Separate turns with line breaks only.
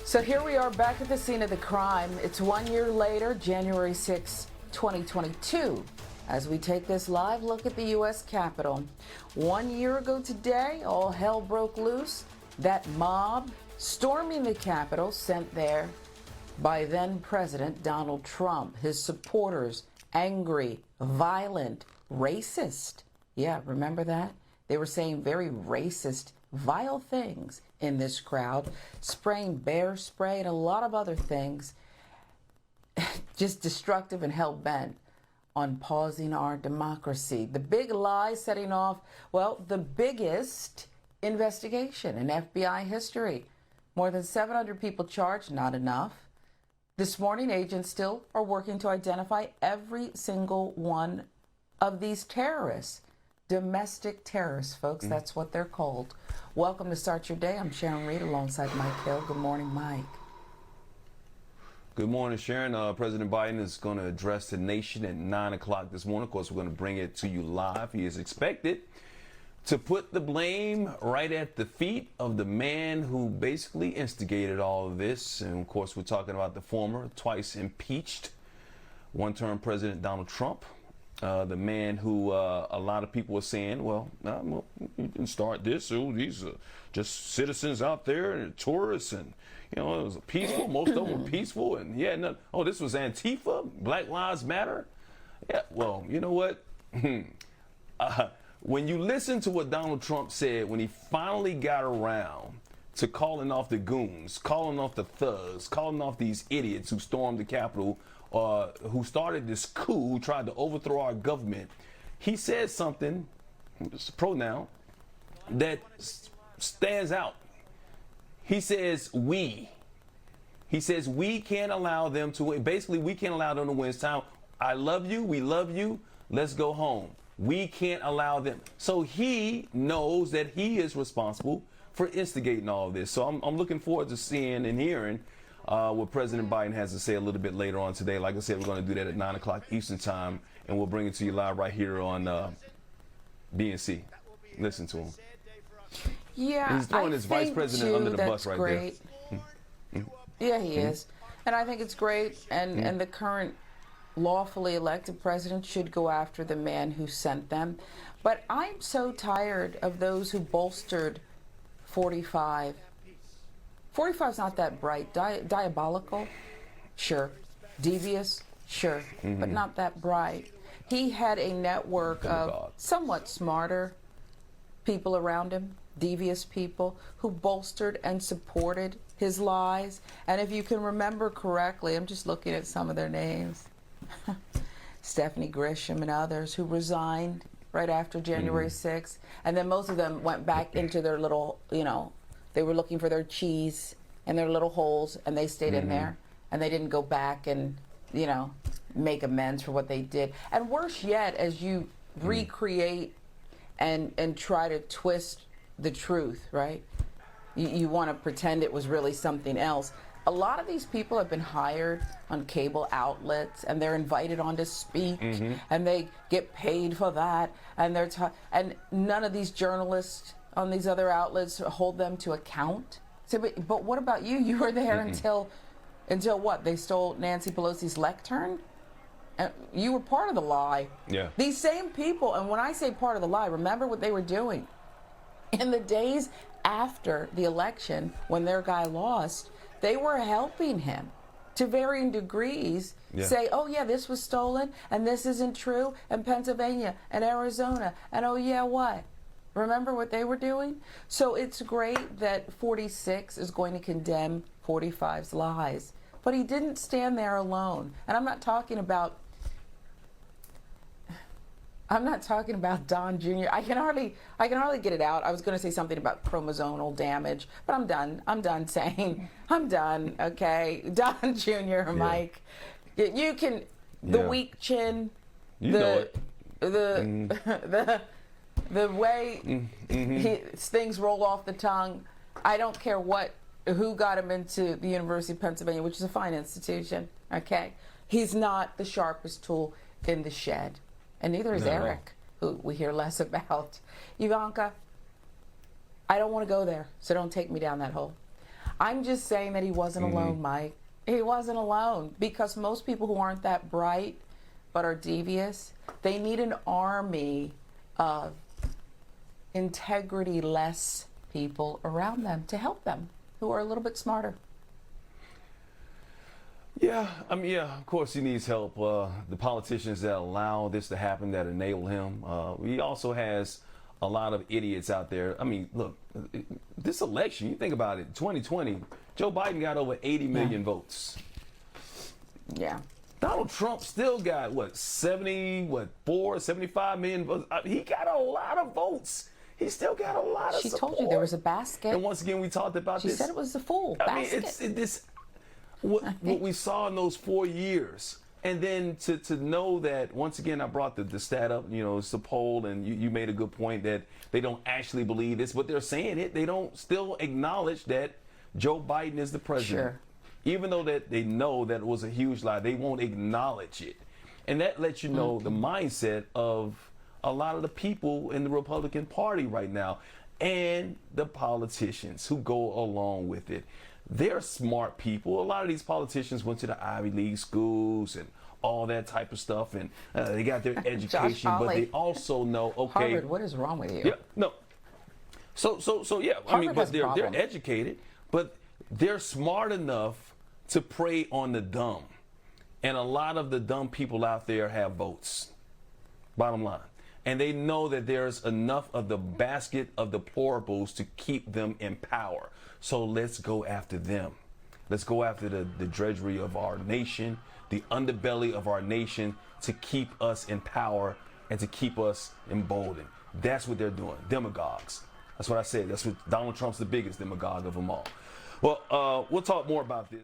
So here we are back at the scene of the crime. It's 1 year later, January 6, 2022, as we take this live look at the U.S. Capitol. 1 year ago today, all hell broke loose. That mob storming the Capitol, sent there by then President Donald Trump. His supporters, angry, violent, racist. Yeah, remember that? They were saying very racist, vile things in this crowd, spraying bear spray and a lot of other things, just destructive and hell-bent on pausing our democracy. The big lie setting off, well, the biggest investigation in FBI history. More than 700 people charged, not enough. This morning, agents still are working to identify every single one of these terrorists. Domestic terrorists, folks, that's what they're called. Welcome to Start Your Day. I'm Sharon Reed alongside Mike Hill. Good morning, Mike.
Good morning, Sharon. President Biden is going to address the nation at 9 o'clock this morning. Of course, we're going to bring it to you live. He is expected to put the blame right at the feet of the man who basically instigated all of this. And of course, we're talking about the former, twice impeached, one-term President Donald Trump. The man who a lot of people were saying, well, you can start this. Oh, these are just citizens out there and tourists, and it was peaceful. Most of them were peaceful, and this was Antifa, Black Lives Matter. Yeah, well, you know what? When you listen to what Donald Trump said when he finally got around to calling off the goons, calling off the thugs, calling off these idiots who stormed the Capitol, who started this coup, who tried to overthrow our government, he said something, it's a pronoun, that stands out. He says, we. He says, we can't allow them to win. Basically, we can't allow them to win. It's time. I love you. We love you. Let's go home. We can't allow them. So he knows that he is responsible for instigating all of this. So I'm looking forward to seeing and hearing what President Biden has to say a little bit later on today. Like I said, we're going to do that at 9 o'clock Eastern time, and we'll bring it to you live right here on BNC. Listen to him.
Yeah,
he's throwing his vice president under the bus right
great. There. Yeah, he is. And I think it's great. And the current lawfully elected president should go after the man who sent them. But I'm so tired of those who bolstered 45. 45 is not that bright. Diabolical? Sure. Devious? Sure. But not that bright. He had a network of somewhat smarter people around him, devious people, who bolstered and supported his lies. And if you can remember correctly, I'm just looking at some of their names. Stephanie Grisham and others who resigned right after January 6th. And then most of them went back into their little, they were looking for their cheese and their little holes, and they stayed in there. And they didn't go back and, make amends for what they did. And worse yet, as you recreate and try to twist the truth, right? You want to pretend it was really something else. A lot of these people have been hired on cable outlets, and they're invited on to speak, and they get paid for that, and and none of these journalists on these other outlets hold them to account. So, but what about you? You were there until what? They stole Nancy Pelosi's lectern? You were part of the lie.
Yeah.
These same people, and when I say part of the lie, remember what they were doing. In the days after the election, when their guy lost, they were helping him to varying degrees say, oh, yeah, this was stolen, and this isn't true, and Pennsylvania, and Arizona, and oh, yeah, what? Remember what they were doing? So it's great that 46 is going to condemn 45's lies. But he didn't stand there alone. And I'm not talking about Don Jr. I can hardly get it out. I was going to say something about chromosomal damage, but I'm done saying. I'm done, okay? Don Jr., Mike. You can, the weak chin, the way things roll off the tongue. I don't care who got him into the University of Pennsylvania, which is a fine institution, okay? He's not the sharpest tool in the shed. And neither is Eric, who we hear less about. Ivanka, I don't want to go there, so don't take me down that hole. I'm just saying that he wasn't alone, Mike. He wasn't alone, because most people who aren't that bright but are devious, they need an army of integrity-less people around them to help them who are a little bit smarter.
Yeah, I mean, yeah, of course he needs help. The politicians that allow this to happen, that enable him. He also has a lot of idiots out there. I mean, look, this election, you think about it, 2020, Joe Biden got over 80 million votes.
Yeah.
Donald Trump still got, what, 75 million votes? He got a lot of votes. He still got a lot of
She
support.
told you there was a basket.
And once again, we talked about
She
this.
said it was a full
I mean,
basket.
what we saw in those 4 years. And then to know that, once again, I brought the stat up, you know, it's a poll, and you made a good point that they don't actually believe this, but they're saying it. They don't still acknowledge that Joe Biden is the president.
Sure.
Even though that they know that it was a huge lie, they won't acknowledge it. And that lets you know the mindset of a lot of the people in the Republican Party right now, and the politicians who go along with it. They're smart people. A lot of these politicians went to the Ivy League schools and all that type of stuff, and they got their education, but they also know, okay,
Harvard, what is wrong with you?
yeah, no. So yeah, I mean, but they're educated, but they're smart enough to prey on the dumb. And a lot of the dumb people out there have votes, bottom line. And they know that there's enough of the basket of deplorables to keep them in power. So let's go after them. Let's go after the drudgery of our nation, the underbelly of our nation, to keep us in power and to keep us emboldened. That's what they're doing, demagogues. That's what I said. That's what Donald Trump's the biggest demagogue of them all. Well, we'll talk more about this.